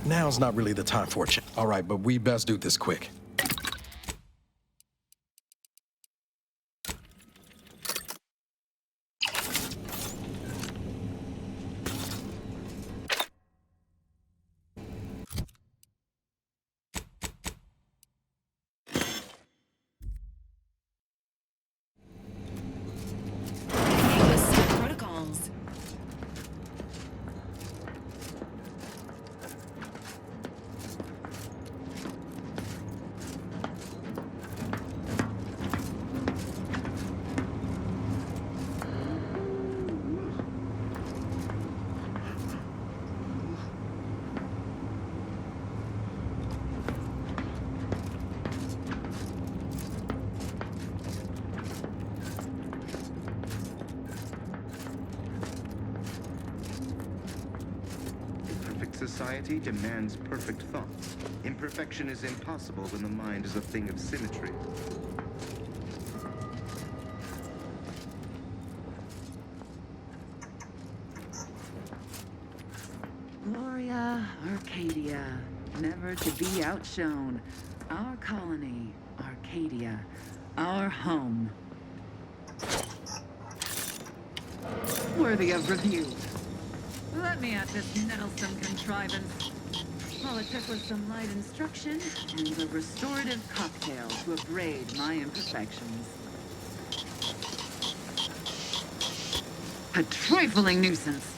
Now's not really the time for it. All right, but we best do this quick. Protocols. Society demands perfect thoughts. Imperfection is impossible when the mind is a thing of symmetry. Gloria, Arcadia, never to be outshone. Our colony, Arcadia, our home. Worthy of review. Let me at this nettlesome contrivance. All it took was some light instruction and a restorative cocktail to abrade my imperfections. A trifling nuisance.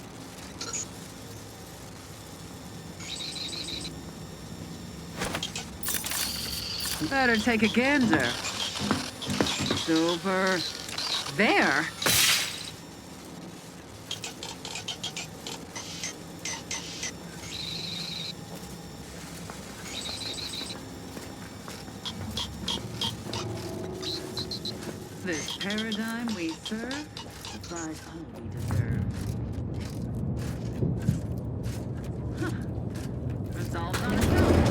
Better take a gander. It's over there. This paradigm we serve supplies all we deserve. Huh. Resolved on its own.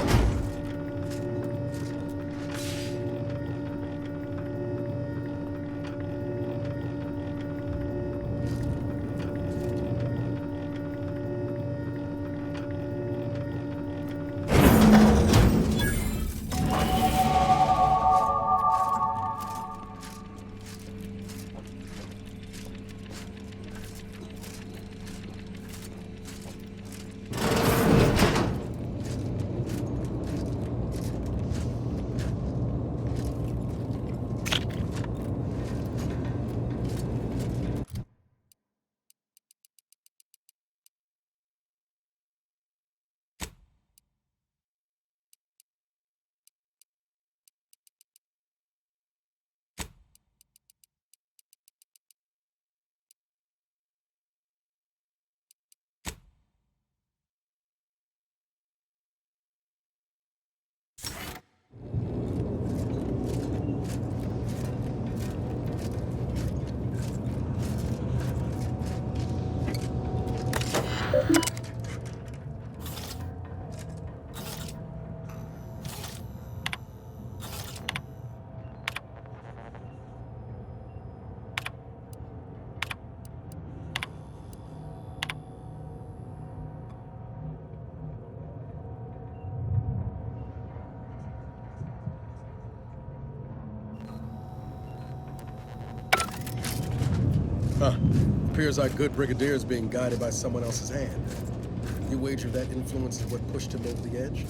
Huh. Appears our good brigadier is being guided by someone else's hand. You wager that influence is what pushed him over the edge?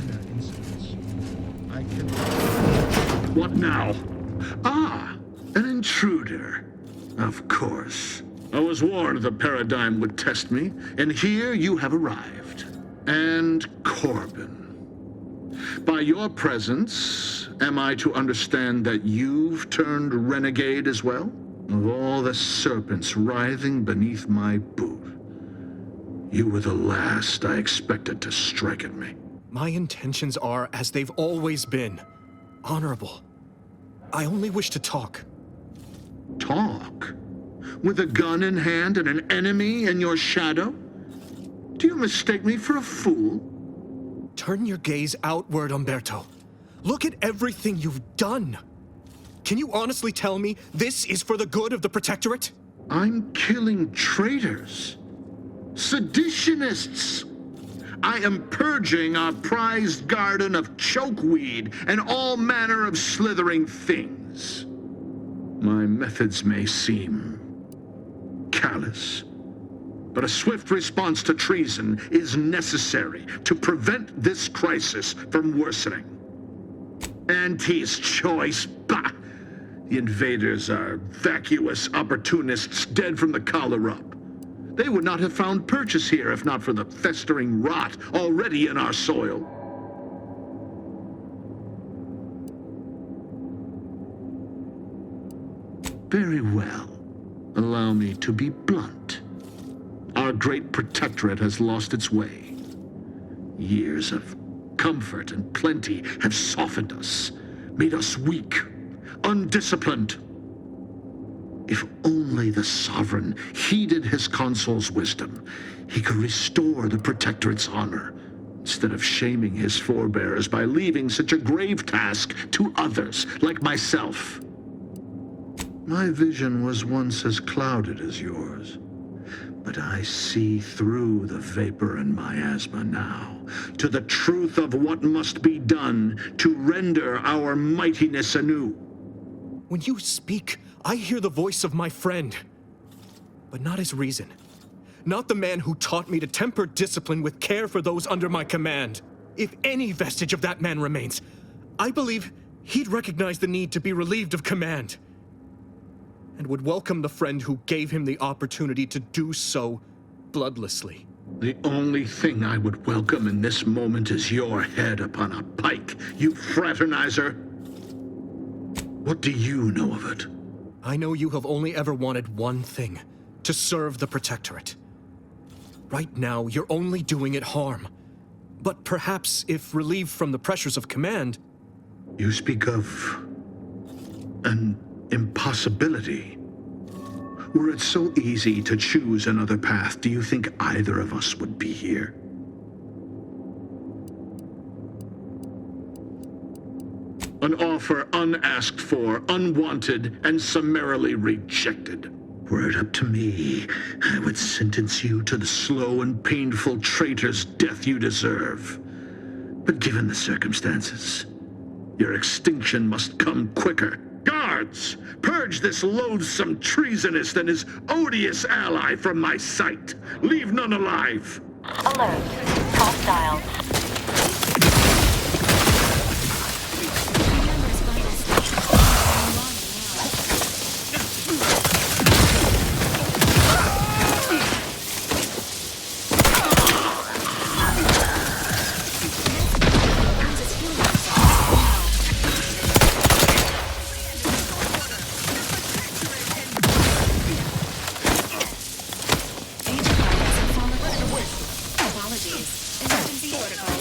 minor incidents. I can... What now? Ah, an intruder. Of course. I was warned the Paradigm would test me, and here you have arrived. And Corbin. By your presence, am I to understand that you've turned renegade as well? Of all the serpents writhing beneath my boot, you were the last I expected to strike at me. My intentions are as they've always been. Honorable. I only wish to talk. Talk? With a gun in hand and an enemy in your shadow? Do you mistake me for a fool? Turn your gaze outward, Umberto. Look at everything you've done. Can you honestly tell me this is for the good of the Protectorate? I'm killing traitors. Seditionists. I am purging our prized garden of chokeweed and all manner of slithering things. My methods may seem callous, but a swift response to treason is necessary to prevent this crisis from worsening. Auntie's choice, bah! The invaders are vacuous opportunists dead from the collar up. They would not have found purchase here if not for the festering rot already in our soil. Very well. Allow me to be blunt. Our great protectorate has lost its way. Years of comfort and plenty have softened us, made us weak, undisciplined. If only the sovereign heeded his consul's wisdom, he could restore the protectorate's honor, instead of shaming his forebears by leaving such a grave task to others like myself. My vision was once as clouded as yours, but I see through the vapor and miasma now, to the truth of what must be done to render our mightiness anew. When you speak, I hear the voice of my friend, but not his reason. Not the man who taught me to temper discipline with care for those under my command. If any vestige of that man remains, I believe he'd recognize the need to be relieved of command, and would welcome the friend who gave him the opportunity to do so bloodlessly. The only thing I would welcome in this moment is your head upon a pike, you fraternizer. What do you know of it? I know you have only ever wanted one thing, to serve the Protectorate. Right now, you're only doing it harm. But perhaps if relieved from the pressures of command... You speak of an impossibility. Were it so easy to choose another path, do you think either of us would be here? An offer unasked for, unwanted, and summarily rejected. Were it up to me, I would sentence you to the slow and painful traitor's death you deserve. But given the circumstances, your extinction must come quicker. Guards, purge this loathsome treasonist and his odious ally from my sight. Leave none alive. Alert. Hostiles. Apologies. Emergency protocol.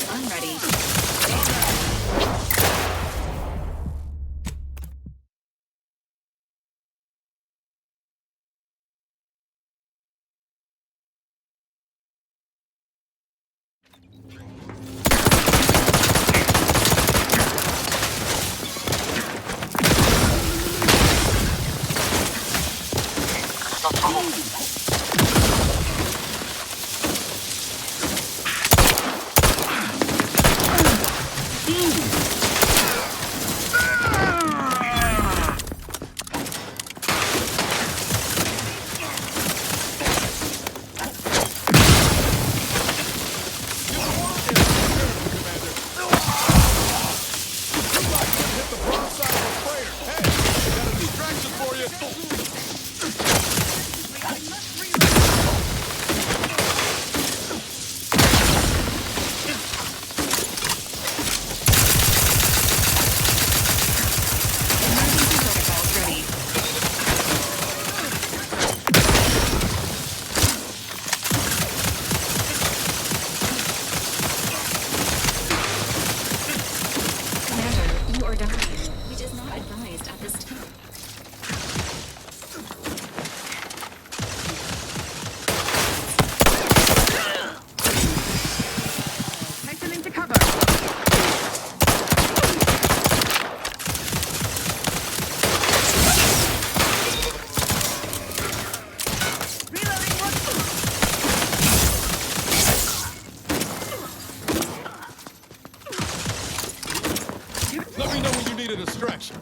Let me know when you need a distraction.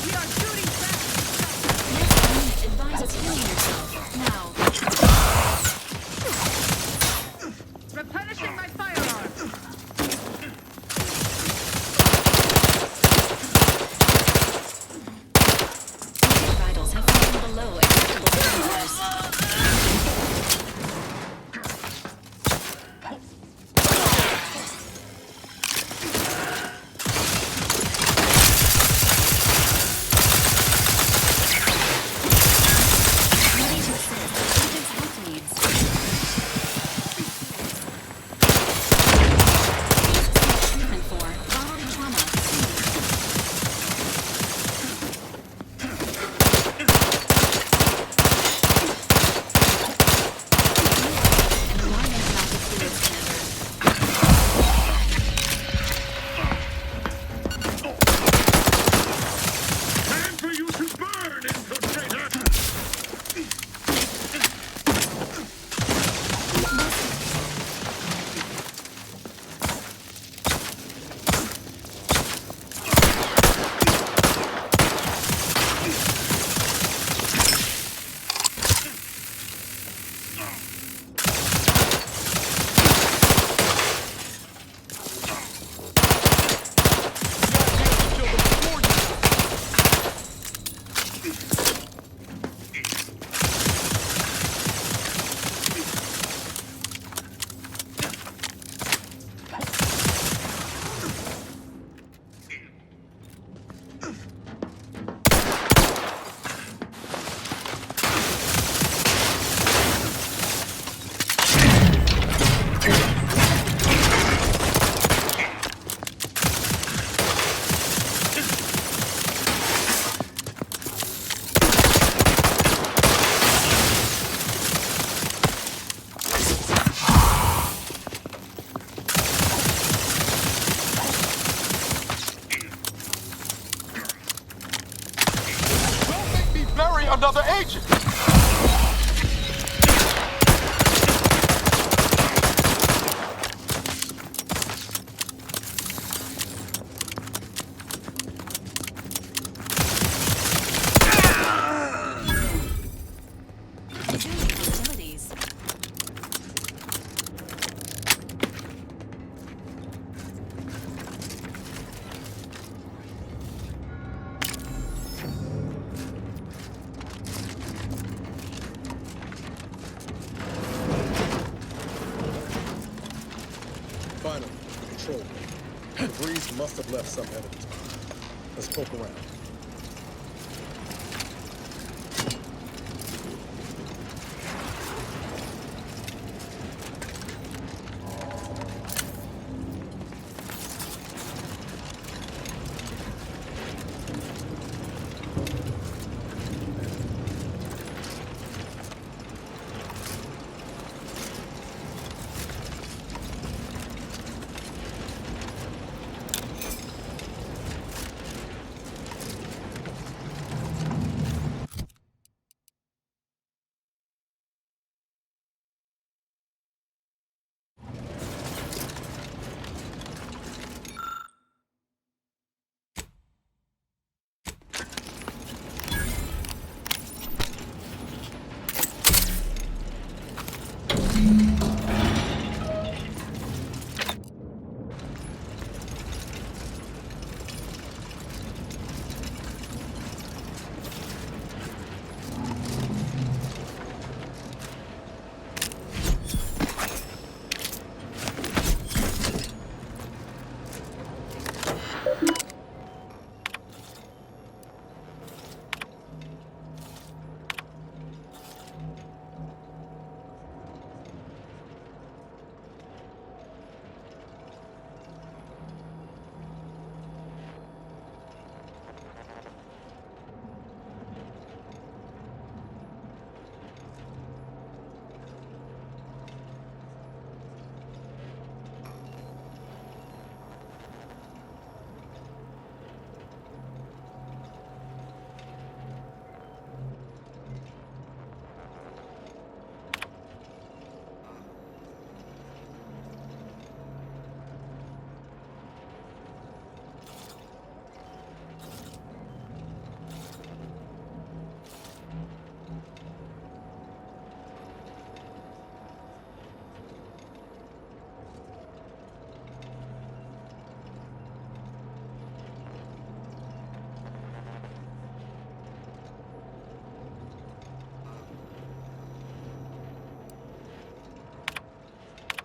We are shooting back! Advise healing yourself. Now. Replenishing my firearm! Vitals have fallen below acceptable parameters. Ready to assist. Agent's health needs. Treatment for bodily trauma. And alarming amount of fluid standard. Time for you to burn, infiltrator! Don't make me bury another agent! Hostilities. Finally, the control room. The breeze must have left some evidence. Let's poke around.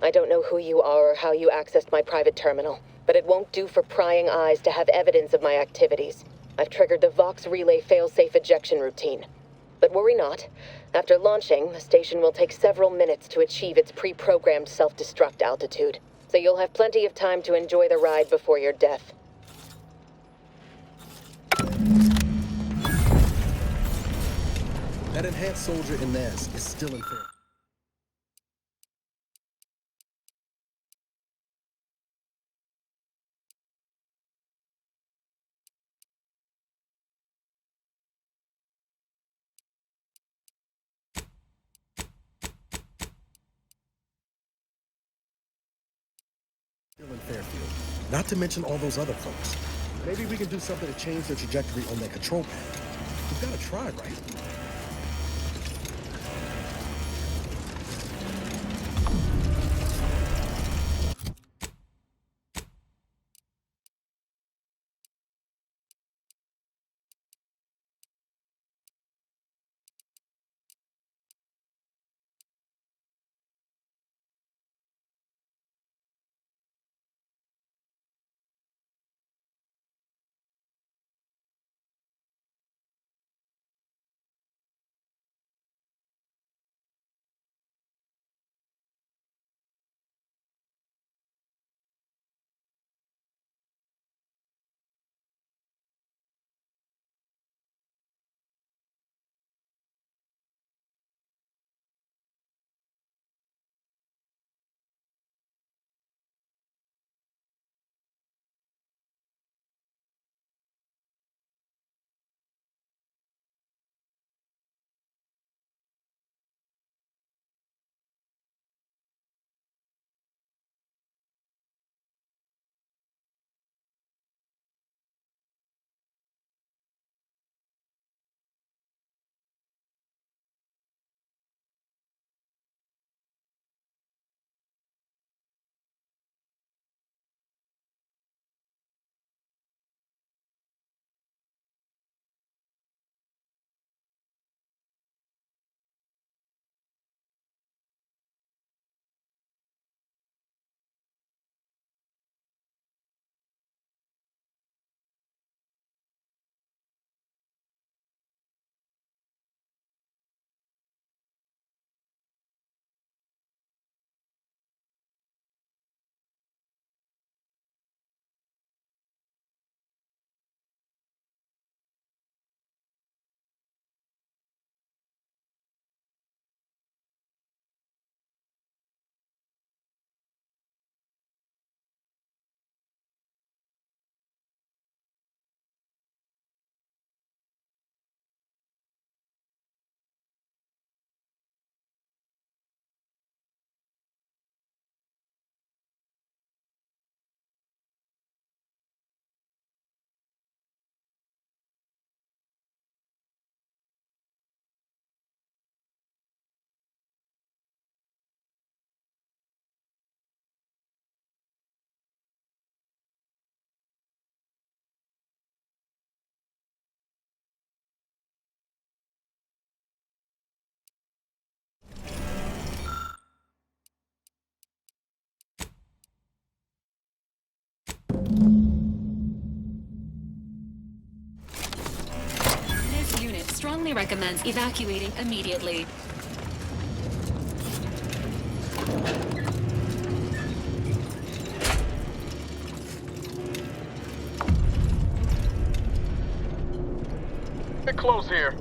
I don't know who you are or how you accessed my private terminal, but it won't do for prying eyes to have evidence of my activities. I've triggered the Vox Relay failsafe ejection routine. But worry not. After launching, the station will take several minutes to achieve its pre-programmed self-destruct altitude. So you'll have plenty of time to enjoy the ride before your death. That enhanced soldier in NAS is still in there. Still in Fairfield. Not to mention all those other folks. Maybe we can do something to change the trajectory on their control path. We've got to try, right? This unit strongly recommends evacuating immediately. Get close here.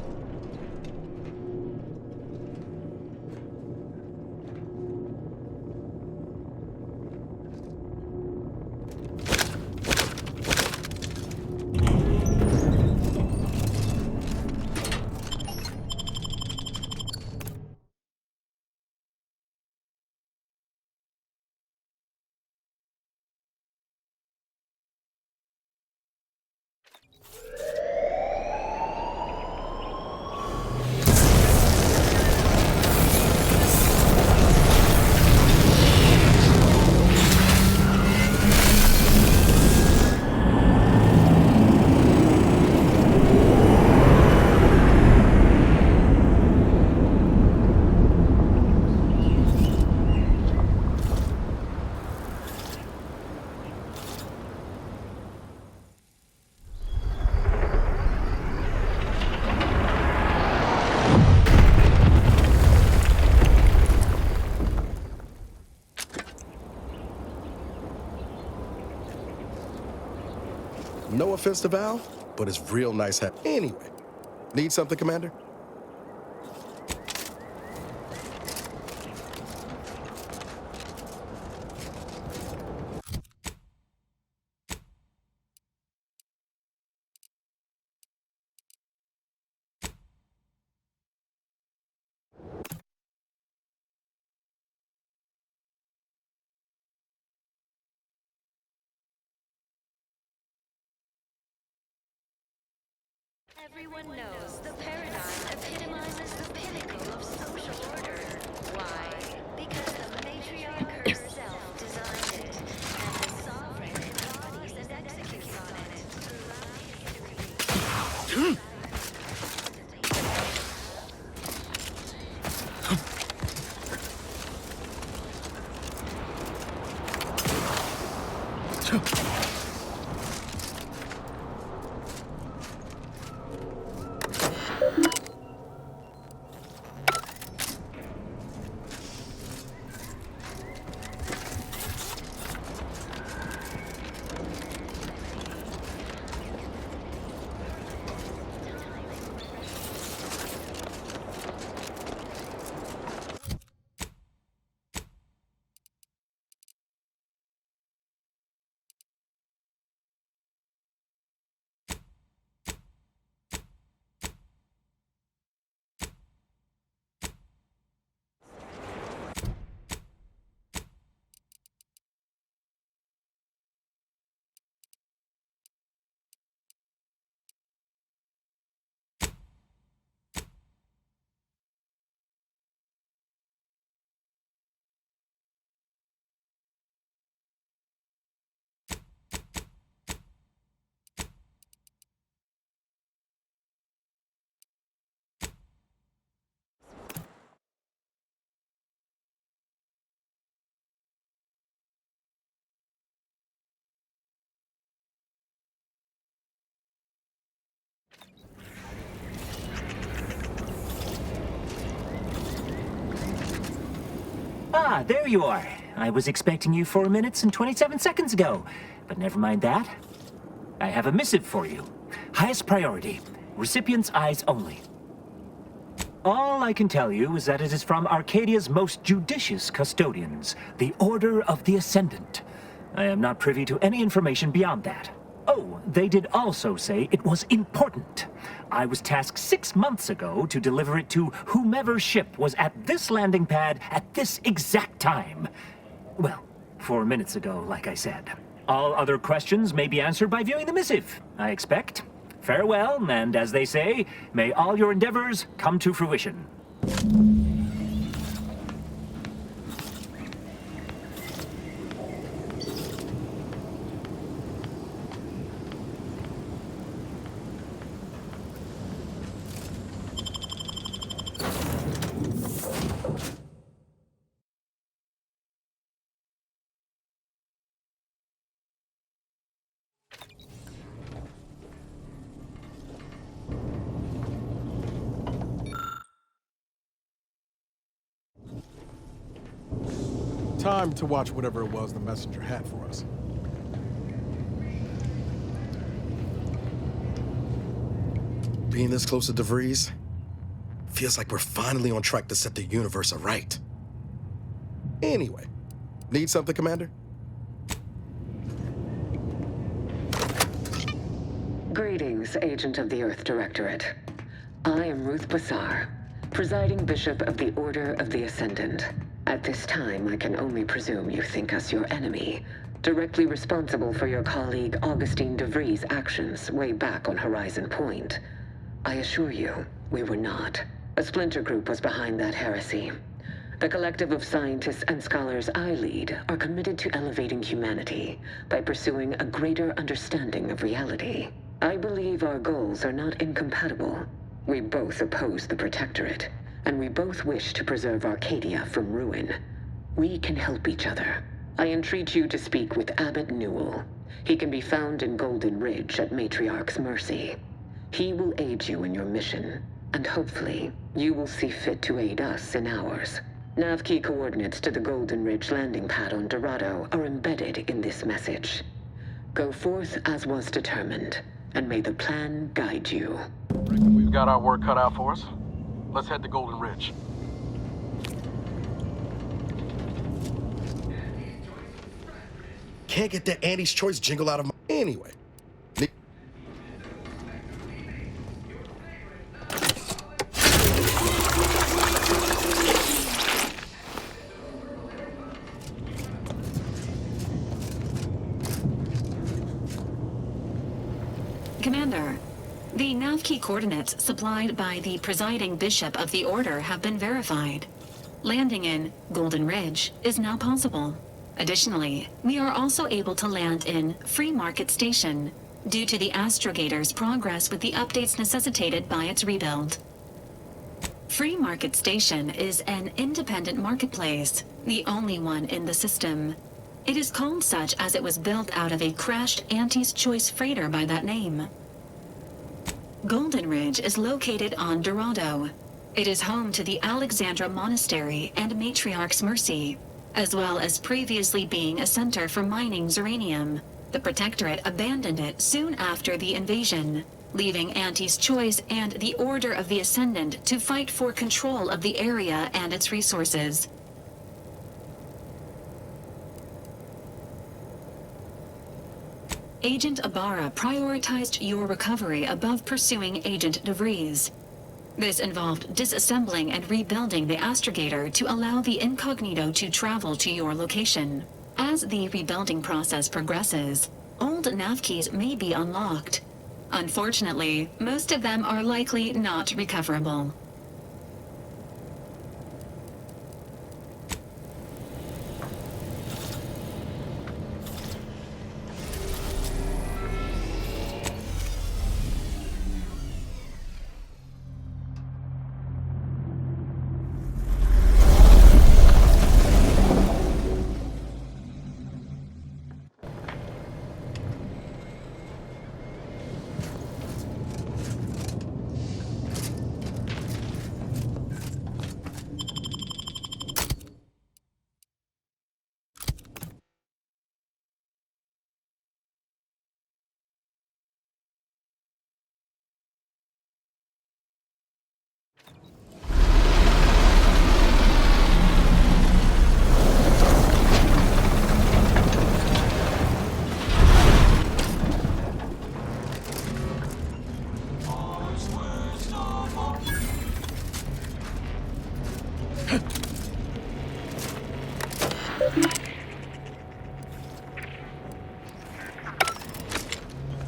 offense to Val, but it's real nice. Anyway, need something, Commander? Everyone knows the paradigm epitomizes the pinnacle of social order. Why? Because the matriarch herself designed it, and the sovereign embodies and executes on it throughout history. Ah, there you are. I was expecting you 4 minutes and 27 seconds ago. But never mind that. I have a missive for you. Highest priority. Recipient's eyes only. All I can tell you is that it is from Arcadia's most judicious custodians, the Order of the Ascendant. I am not privy to any information beyond that. Oh, they did also say it was important. I was tasked 6 months ago to deliver it to whomever ship was at this landing pad at this exact time. Well, 4 minutes ago, like I said. All other questions may be answered by viewing the missive, I expect. Farewell, and as they say, may all your endeavors come to fruition. Time to watch whatever it was the messenger had for us. Being this close to DeVries feels like we're finally on track to set the universe aright. Anyway, need something, Commander? Greetings, Agent of the Earth Directorate. I am Ruth Bassar, presiding Bishop of the Order of the Ascendant. At this time, I can only presume you think us your enemy, directly responsible for your colleague Augustine DeVries' actions way back on Horizon Point. I assure you, we were not. A splinter group was behind that heresy. The collective of scientists and scholars I lead are committed to elevating humanity by pursuing a greater understanding of reality. I believe our goals are not incompatible. We both oppose the Protectorate, and we both wish to preserve Arcadia from ruin. We can help each other. I entreat you to speak with Abbot Newell. He can be found in Golden Ridge at Matriarch's mercy. He will aid you in your mission, and hopefully, you will see fit to aid us in ours. Nav key coordinates to the Golden Ridge landing pad on Dorado are embedded in this message. Go forth as was determined, and may the plan guide you. Reckon we've got our work cut out for us. Let's head to Golden Ridge. Can't get that Andy's Choice jingle out of my... Anyway. Commander, the nav key coordinates supplied by the presiding bishop of the Order have been verified. Landing in Golden Ridge is now possible. Additionally, we are also able to land in Free Market Station due to the Astrogator's progress with the updates necessitated by its rebuild. Free Market Station is an independent marketplace, the only one in the system. It is called such as it was built out of a crashed Auntie's Choice freighter by that name. Golden Ridge is located on Dorado. It is home to the Alexandra Monastery and Matriarch's Mercy, as well as previously being a center for mining Zeranium. The Protectorate abandoned it soon after the invasion, leaving Auntie's Choice and the Order of the Ascendant to fight for control of the area and its resources. Agent Ibarra prioritized your recovery above pursuing Agent DeVries. This involved disassembling and rebuilding the Astrogator to allow the Incognito to travel to your location. As the rebuilding process progresses, old nav keys may be unlocked. Unfortunately, most of them are likely not recoverable.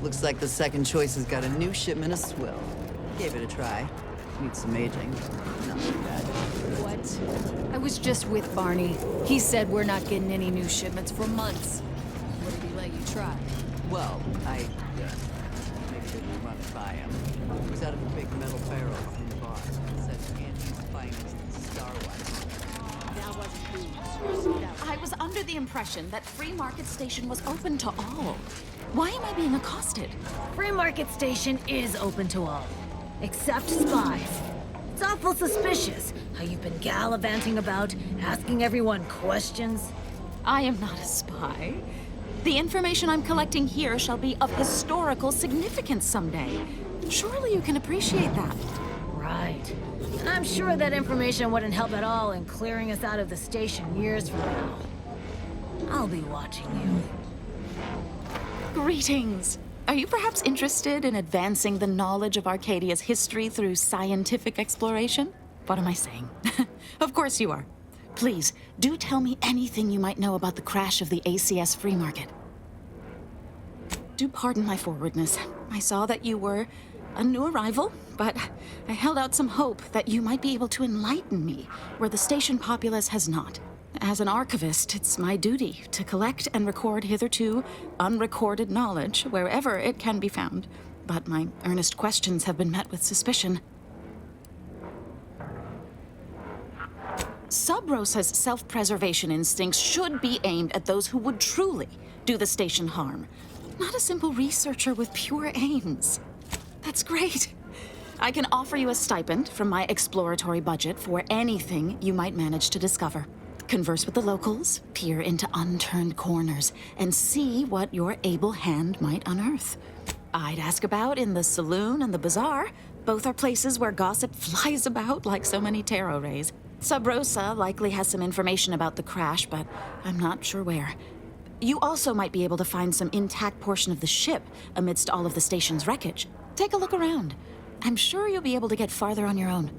Looks like the Second Choice has got a new shipment of swill. Gave it a try. Needs some aging. Not too bad. What? I was just with Barney. He said we're not getting any new shipments for months. What did he let you try? Well, I maybe didn't run it by him. It was out of a big metal barrel from the bar. It said Auntie's finest Starlight. That wasn't booze. I was under the impression that Free Market Station was open to all. Why am I being accosted? Free Market Station is open to all, except spies. It's awful suspicious how you've been gallivanting about, asking everyone questions. I am not a spy. The information I'm collecting here shall be of historical significance someday. Surely you can appreciate that. Right. And I'm sure that information wouldn't help at all in clearing us out of the station years from now. I'll be watching you. Greetings. Are you perhaps interested in advancing the knowledge of Arcadia's history through scientific exploration? What am I saying? Of course you are. Please, do tell me anything you might know about the crash of the ACS Free Market. Do pardon my forwardness. I saw that you were a new arrival, but I held out some hope that you might be able to enlighten me where the station populace has not. As an archivist, it's my duty to collect and record hitherto unrecorded knowledge wherever it can be found. But my earnest questions have been met with suspicion. Sub Rosa's self-preservation instincts should be aimed at those who would truly do the station harm, not a simple researcher with pure aims. That's great. I can offer you a stipend from my exploratory budget for anything you might manage to discover. converse with the locals, peer into unturned corners, and see what your able hand might unearth. I'd ask about in the saloon and the bazaar. Both are places where gossip flies about like so many tarot rays. Sub Rosa likely has some information about the crash, but I'm not sure where. You also might be able to find some intact portion of the ship amidst all of the station's wreckage. Take a look around. I'm sure you'll be able to get farther on your own.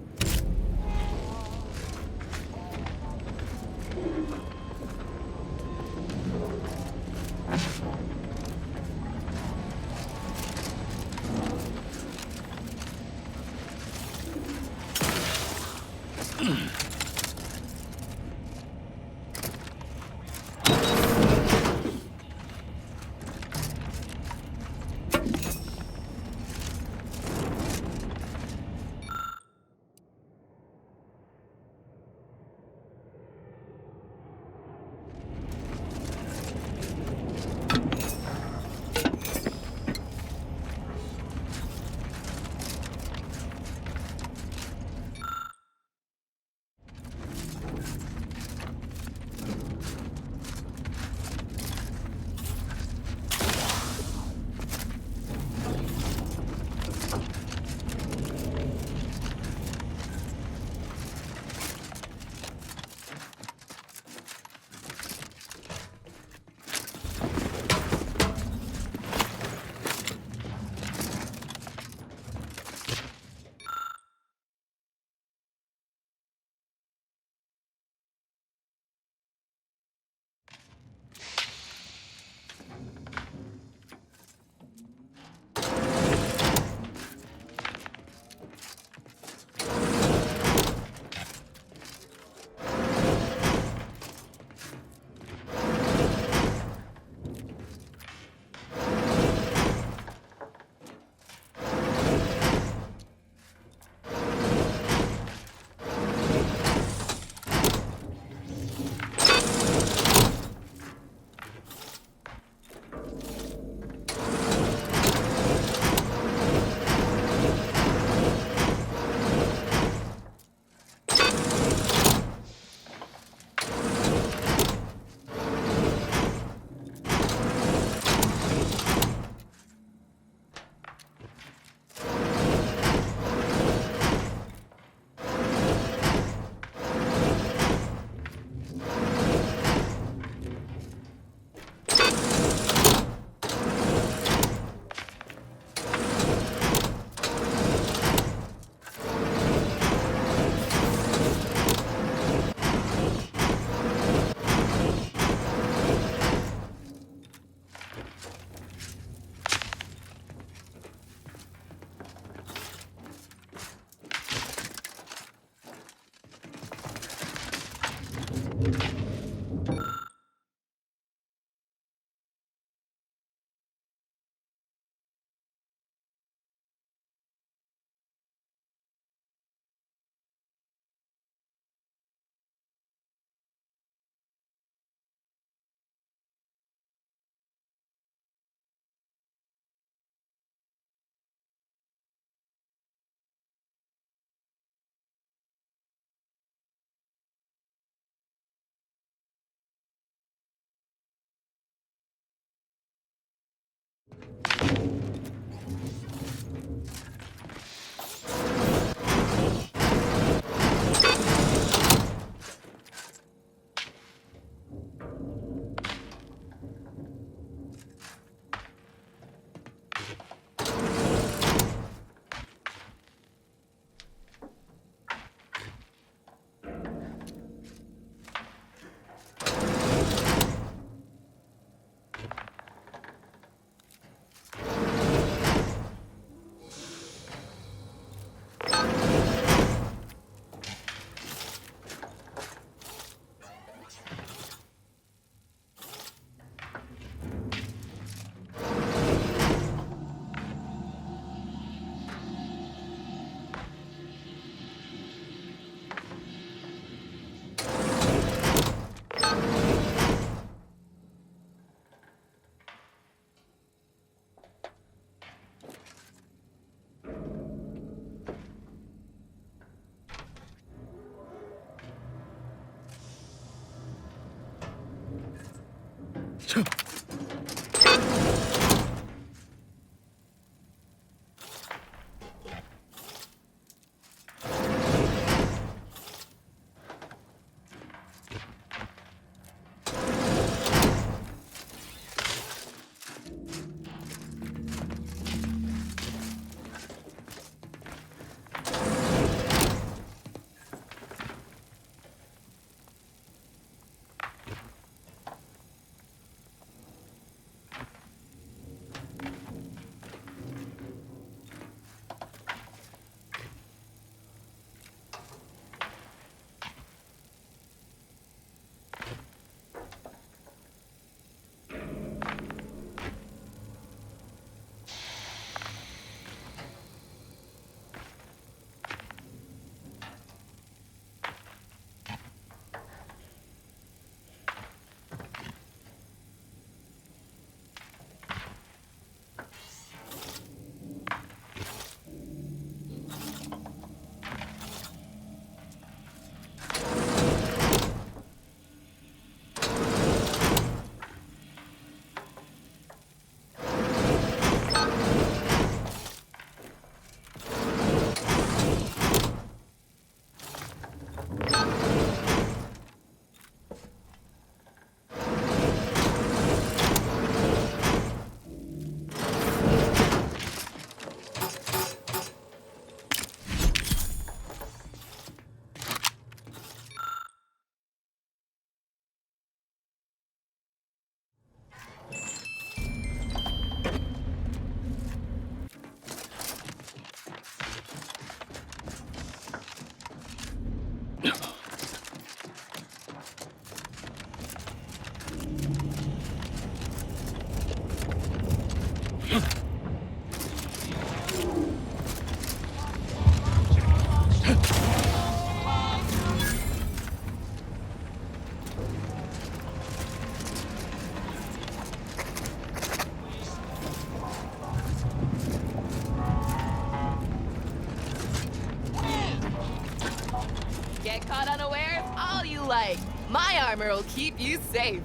Get caught unawares all you like. My armor will keep you safe.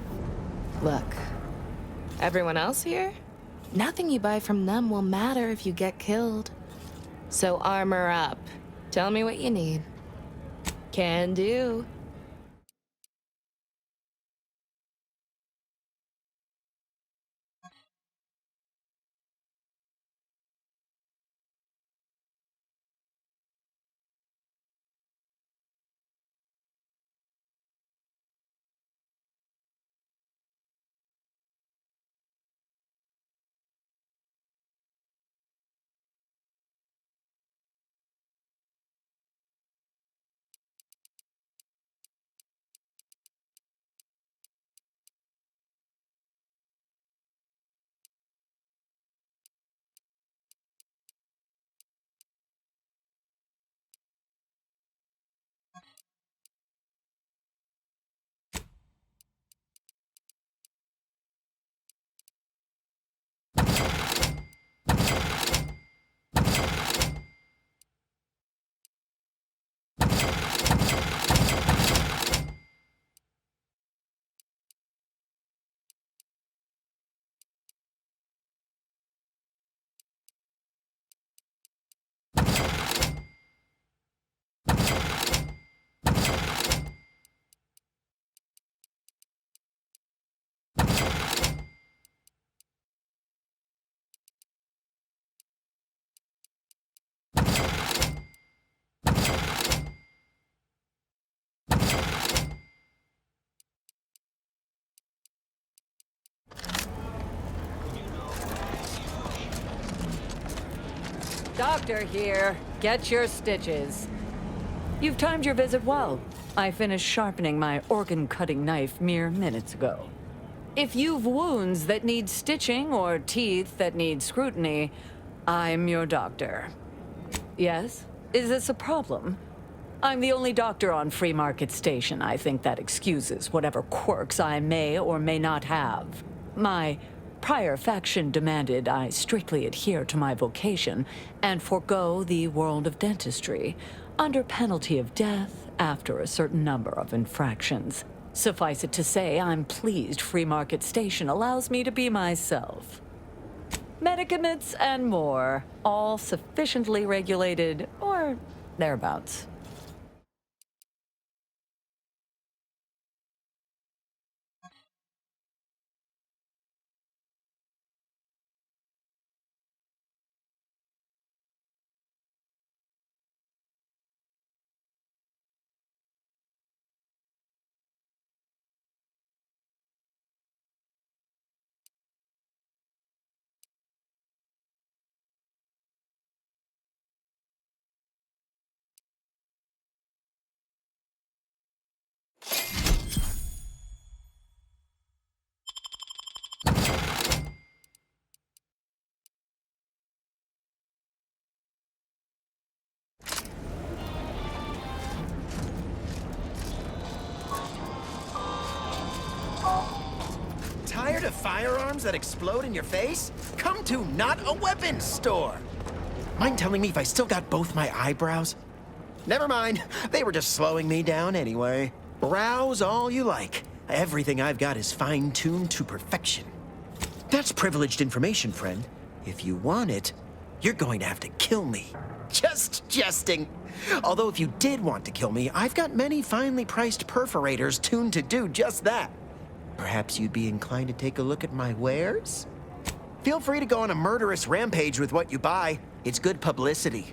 Look, everyone else here? Nothing you buy from them will matter if you get killed. So armor up. Tell me what you need. Can do. Doctor here. Get your stitches. You've timed your visit well. I finished sharpening my organ-cutting knife mere minutes ago. If you've wounds that need stitching or teeth that need scrutiny, I'm your doctor. Yes? Is this a problem? I'm the only doctor on Free Market Station. I think that excuses whatever quirks I may or may not have. My prior faction demanded I strictly adhere to my vocation and forego the world of dentistry, under penalty of death after a certain number of infractions. Suffice it to say, I'm pleased Free Market Station allows me to be myself. Medicaments and more, all sufficiently regulated, or thereabouts. Tired of firearms that explode in your face? Come to Not a Weapons Store! Mind telling me if I still got both my eyebrows? Never mind, they were just slowing me down anyway. Browse all you like. Everything I've got is fine-tuned to perfection. That's privileged information, friend. If you want it, you're going to have to kill me. Just jesting. Although if you did want to kill me, I've got many finely priced perforators tuned to do just that. Perhaps you'd be inclined to take a look at my wares? Feel free to go on a murderous rampage with what you buy. It's good publicity.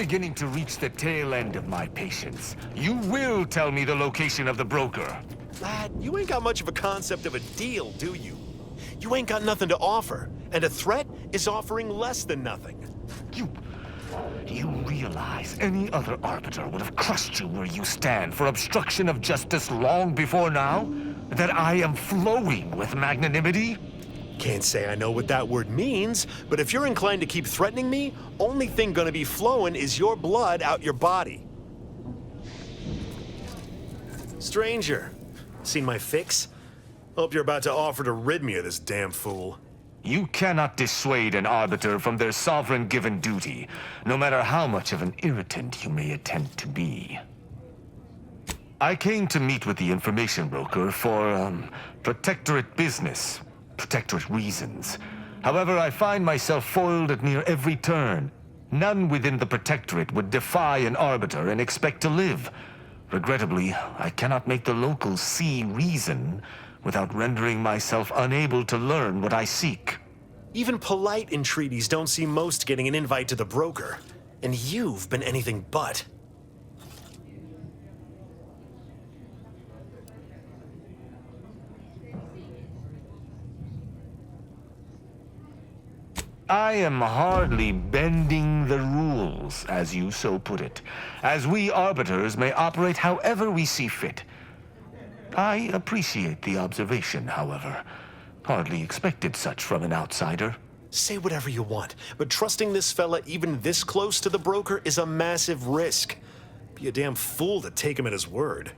beginning to reach the tail end of my patience. You will tell me the location of the broker. Lad, you ain't got much of a concept of a deal, do you? You ain't got nothing to offer, and a threat is offering less than nothing. You realize any other Arbiter would have crushed you where you stand for obstruction of justice long before now? That I am flowing with magnanimity? Can't say I know what that word means, but if you're inclined to keep threatening me, only thing gonna be flowing is your blood out your body. Stranger, seen my fix? Hope you're about to offer to rid me of this damn fool. You cannot dissuade an Arbiter from their sovereign-given duty, no matter how much of an irritant you may attempt to be. I came to meet with the information broker for, Protectorate business. Protectorate reasons. However, I find myself foiled at near every turn. None within the Protectorate would defy an Arbiter and expect to live. Regrettably, I cannot make the locals see reason without rendering myself unable to learn what I seek. Even polite entreaties don't see most getting an invite to the broker. And you've been anything but. I am hardly bending the rules, as you so put it, as we Arbiters may operate however we see fit. I appreciate the observation, however. Hardly expected such from an outsider. Say whatever you want, but trusting this fella even this close to the broker is a massive risk. Be a damn fool to take him at his word.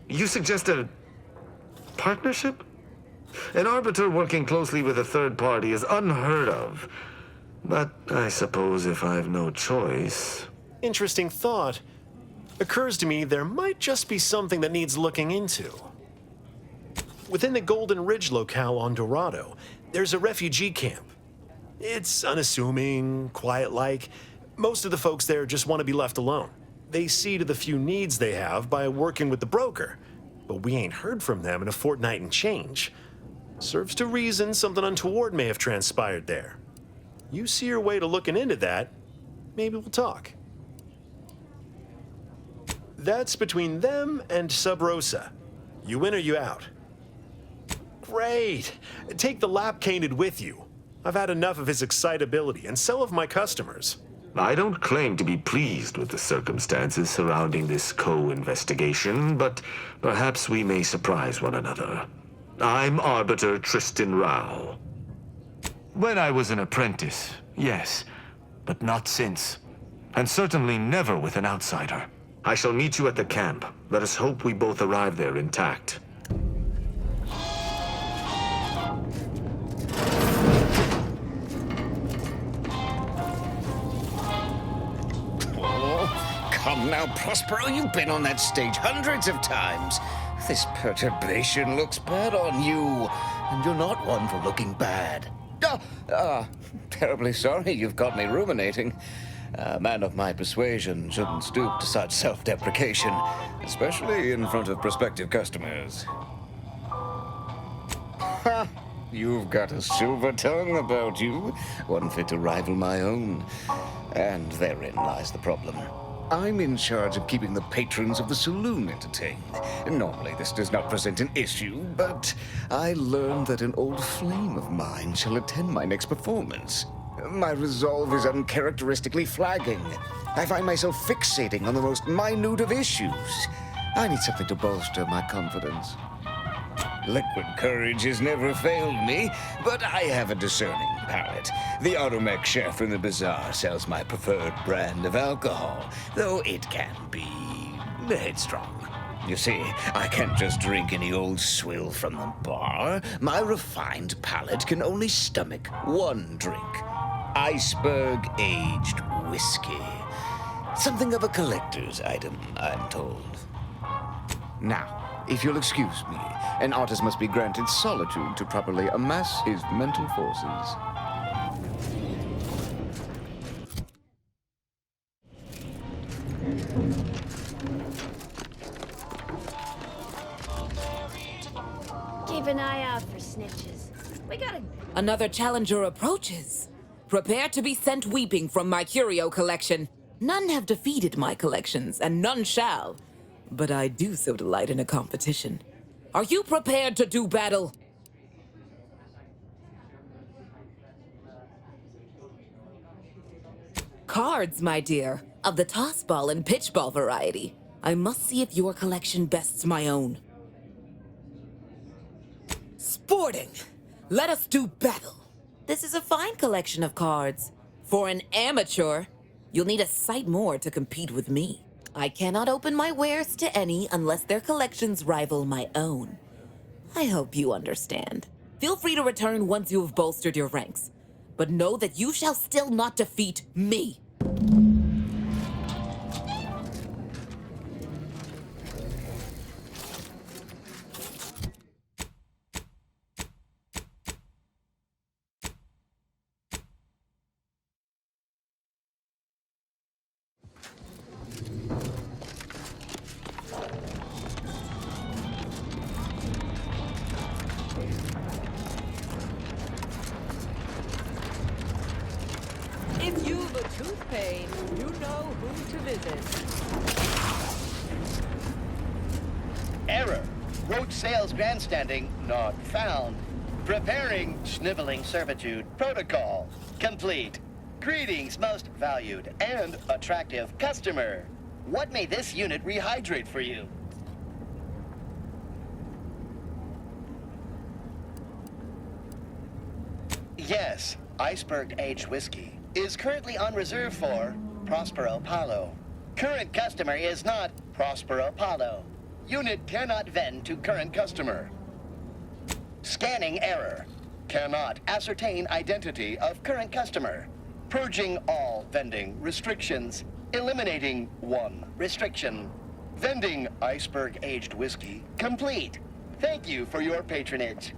You suggest a partnership? An Arbiter working closely with a third party is unheard of. But I suppose if I've no choice... Interesting thought. Occurs to me there might just be something that needs looking into. Within the Golden Ridge locale on Dorado, there's a refugee camp. It's unassuming, quiet-like. Most of the folks there just want to be left alone. They see to the few needs they have by working with the broker. But we ain't heard from them in a fortnight and change. Serves to reason something untoward may have transpired there. You see your way to looking into that, maybe we'll talk. That's between them and Sub Rosa. You in or you out? Great. Take the Lapcanid with you. I've had enough of his excitability, and so have my customers. I don't claim to be pleased with the circumstances surrounding this co-investigation, but perhaps we may surprise one another. I'm Arbiter Tristan Rao. When I was an apprentice, yes, but not since. And certainly never with an outsider. I shall meet you at the camp. Let us hope we both arrive there intact. Come now, Prospero, you've been on that stage hundreds of times. This perturbation looks bad on you, and you're not one for looking bad. Terribly sorry you've got me ruminating. A man of my persuasion shouldn't stoop to such self-deprecation, especially in front of prospective customers. Ha! You've got a silver tongue about you, one fit to rival my own. And therein lies the problem. I'm in charge of keeping the patrons of the saloon entertained. Normally this does not present an issue, but I learned that an old flame of mine shall attend my next performance. My resolve is uncharacteristically flagging. I find myself fixating on the most minute of issues. I need something to bolster my confidence. Liquid courage has never failed me, but I have a discerning palate. The Automech chef in the bazaar sells my preferred brand of alcohol, though it can be headstrong. You see, I can't just drink any old swill from the bar. My refined palate can only stomach one drink. Iceberg-aged whiskey. Something of a collector's item, I'm told. Now, if you'll excuse me, an artist must be granted solitude to properly amass his mental forces. Keep an eye out for snitches. We gotta... Another challenger approaches. Prepare to be sent weeping from my curio collection. None have defeated my collections, and none shall. But I do so delight in a competition. Are you prepared to do battle? Cards, my dear, of the toss ball and pitch ball variety. I must see if your collection bests my own. Sporting! Let us do battle! This is a fine collection of cards. For an amateur, you'll need a sight more to compete with me. I cannot open my wares to any unless their collections rival my own. I hope you understand. Feel free to return once you have bolstered your ranks, but know that you shall still not defeat me. If you've a tooth pain, you know who to visit. Error. Roach sales grandstanding not found. Preparing sniveling servitude protocol complete. Greetings, most valued and attractive customer. What may this unit rehydrate for you? Yes, Iceberg Aged Whiskey is currently on reserve for Prospero Paulo. Current customer is not Prospero Paulo. Unit cannot vend to current customer. Scanning error. Cannot ascertain identity of current customer. Purging all vending restrictions. Eliminating one restriction. Vending Iceberg Aged Whiskey complete. Thank you for your patronage.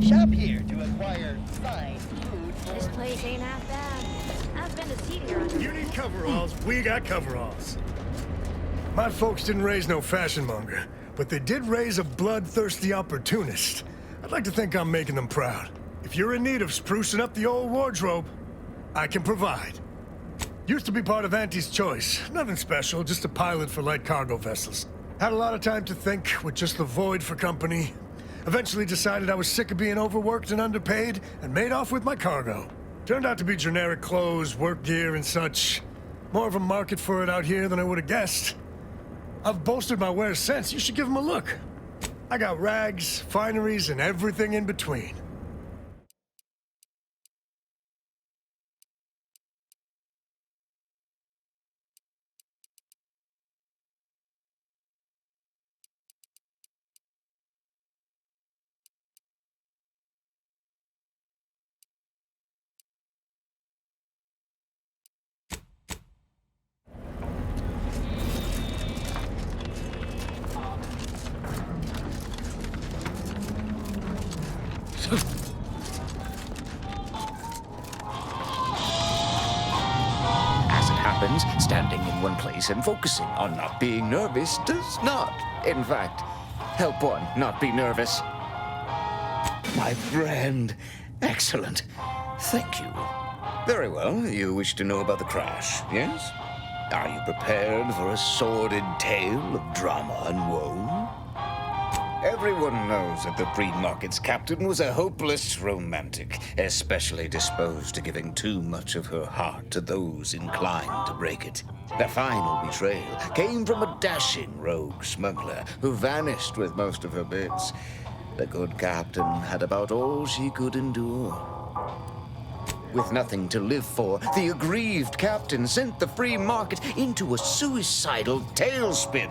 Shop here to acquire fine food for... This place ain't half bad. I've been to see here under... You need coveralls, we got coveralls. My folks didn't raise no fashion monger, but they did raise a bloodthirsty opportunist. I'd like to think I'm making them proud. If you're in need of sprucing up the old wardrobe, I can provide. Used to be part of Auntie's Choice. Nothing special, just a pilot for light cargo vessels. Had a lot of time to think with just the void for company. Eventually decided I was sick of being overworked and underpaid, and made off with my cargo. Turned out to be generic clothes, work gear, and such. More of a market for it out here than I would have guessed. I've bolstered my wares since. You should give them a look. I got rags, fineries, and everything in between. As it happens, standing in one place and focusing on not being nervous does not, in fact, help one not be nervous. My friend. Excellent. Thank you. Very well. You wish to know about the crash, yes? Are you prepared for a sordid tale of drama and woe? Everyone knows that the Free Market's captain was a hopeless romantic, especially disposed to giving too much of her heart to those inclined to break it. The final betrayal came from a dashing rogue smuggler who vanished with most of her bits. The good captain had about all she could endure. With nothing to live for, the aggrieved captain sent the Free Market into a suicidal tailspin.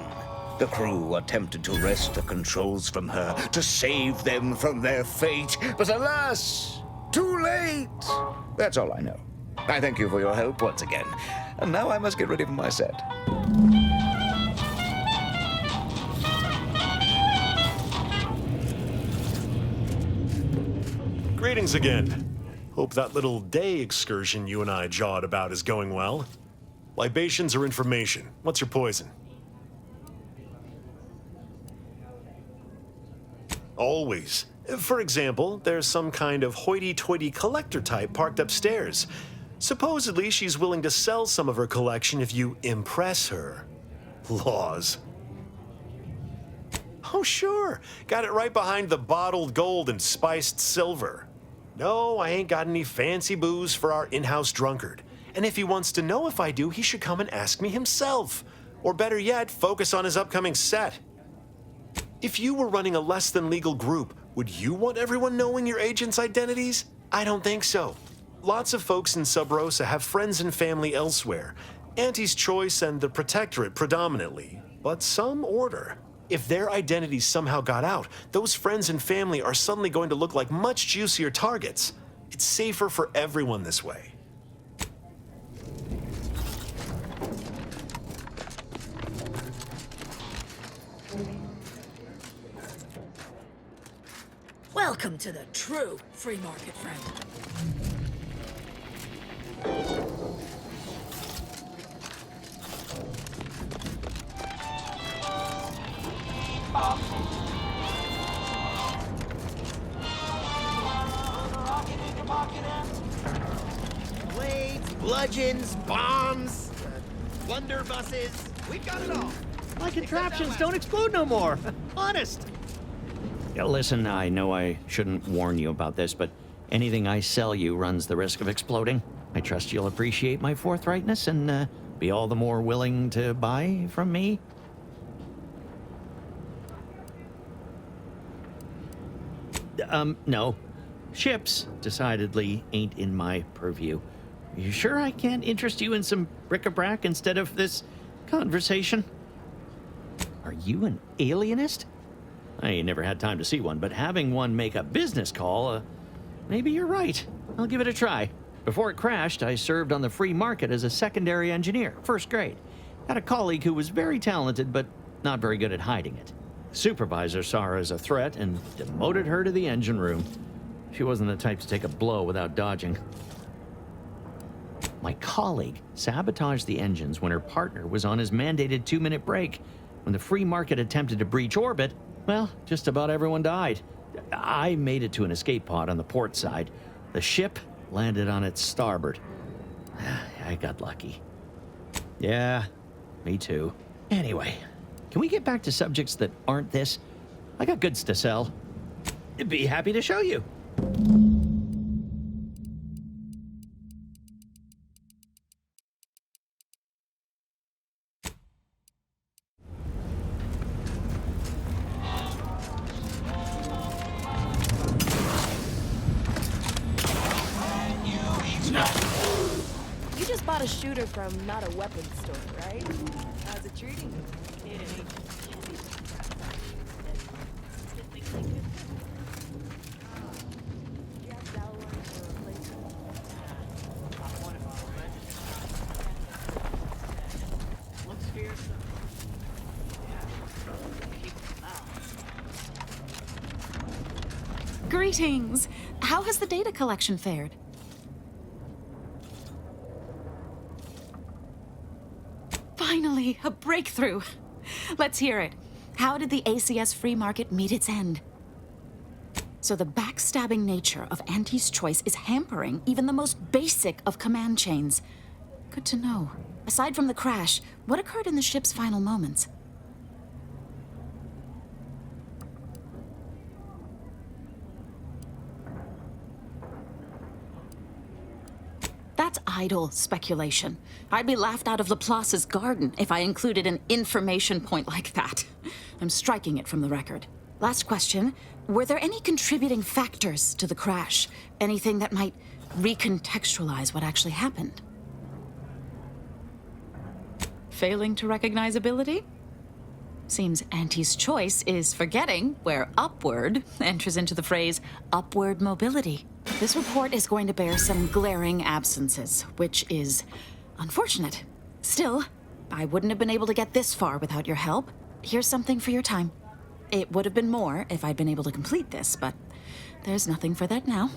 The crew attempted to wrest the controls from her to save them from their fate, but alas, too late. That's all I know. I thank you for your help once again, and now I must get ready for my set. Greetings again. Hope that little day excursion you and I jawed about is going well. Libations or information? What's your poison? Always. For example, there's some kind of hoity-toity collector type parked upstairs. Supposedly, she's willing to sell some of her collection if you impress her. Laws. Oh, sure. Got it right behind the bottled gold and spiced silver. No, I ain't got any fancy booze for our in-house drunkard. And if he wants to know if I do, he should come and ask me himself. Or better yet, focus on his upcoming set. If you were running a less than legal group, would you want everyone knowing your agents' identities? I don't think so. Lots of folks in Sub Rosa have friends and family elsewhere. Auntie's Choice and the Protectorate predominantly, but some order. If their identities somehow got out, those friends and family are suddenly going to look like much juicier targets. It's safer for everyone this way. Welcome to the true free market, friend. Blades, bludgeons, bombs, blunderbusses. We've got it all. My contraptions don't explode no more. Honest. Yeah, listen, I know I shouldn't warn you about this, but anything I sell you runs the risk of exploding. I trust you'll appreciate my forthrightness and be all the more willing to buy from me. No. Ships decidedly ain't in my purview. You sure I can't interest you in some bric-a-brac instead of this conversation? Are you an alienist? I ain't never had time to see one, but having one make a business call, maybe you're right. I'll give it a try. Before it crashed, I served on the free market as a secondary engineer, first grade. Had a colleague who was very talented, but not very good at hiding it. The supervisor saw her as a threat and demoted her to the engine room. She wasn't the type to take a blow without dodging. My colleague sabotaged the engines when her partner was on his mandated 2-minute break. When the free market attempted to breach orbit, well, just about everyone died. I made it to an escape pod on the port side. The ship landed on its starboard. I got lucky. Yeah, me too. Anyway, can we get back to subjects that aren't this? I got goods to sell. I'd be happy to show you. You just bought a shooter from not a weapons store, right? How's it treating you? Greetings. How has the data collection fared? Finally, a breakthrough. Let's hear it. How did the ACS free market meet its end? So the backstabbing nature of Auntie's Choice is hampering even the most basic of command chains. Good to know. Aside from the crash, what occurred in the ship's final moments? That's idle speculation. I'd be laughed out of Laplace's garden if I included an information point like that. I'm striking it from the record. Last question. Were there any contributing factors to the crash? Anything that might recontextualize what actually happened? Failing to recognize ability? Seems Auntie's Choice is forgetting where upward enters into the phrase upward mobility. This report is going to bear some glaring absences, which is unfortunate. Still, I wouldn't have been able to get this far without your help. Here's something for your time. It would have been more if I'd been able to complete this, but there's nothing for that now.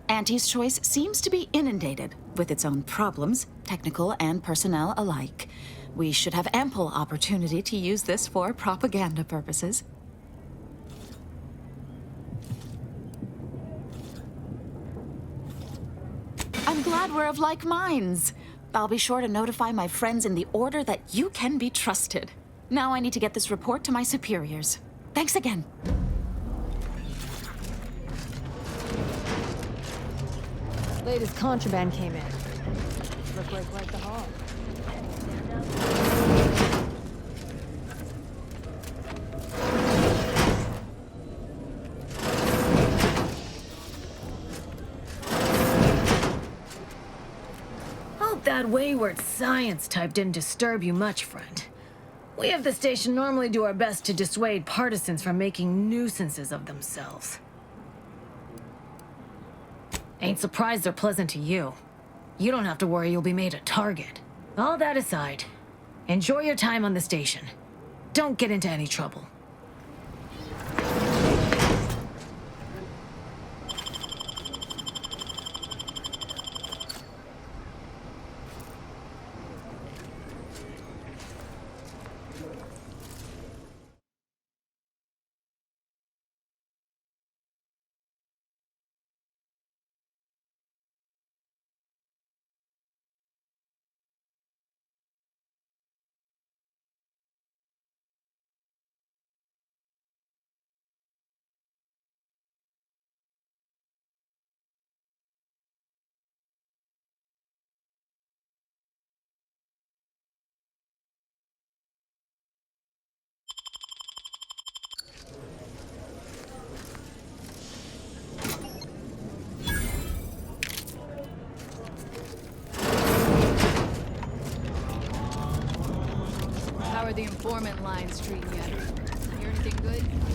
Auntie's Choice seems to be inundated with its own problems, technical and personnel alike. We should have ample opportunity to use this for propaganda purposes. glad we're of like minds. I'll be sure to notify my friends in the Order that you can be trusted. Now I need to get this report to my superiors. Thanks again. Latest contraband came in. Look like quite the haul. Hope that wayward science type didn't disturb you much, friend. We of the station normally do our best to dissuade partisans from making nuisances of themselves. Ain't surprised they're pleasant to you. You don't have to worry you'll be made a target. All that aside, enjoy your time on the station. Don't get into any trouble. How are the informant lines treating you? Hear anything good?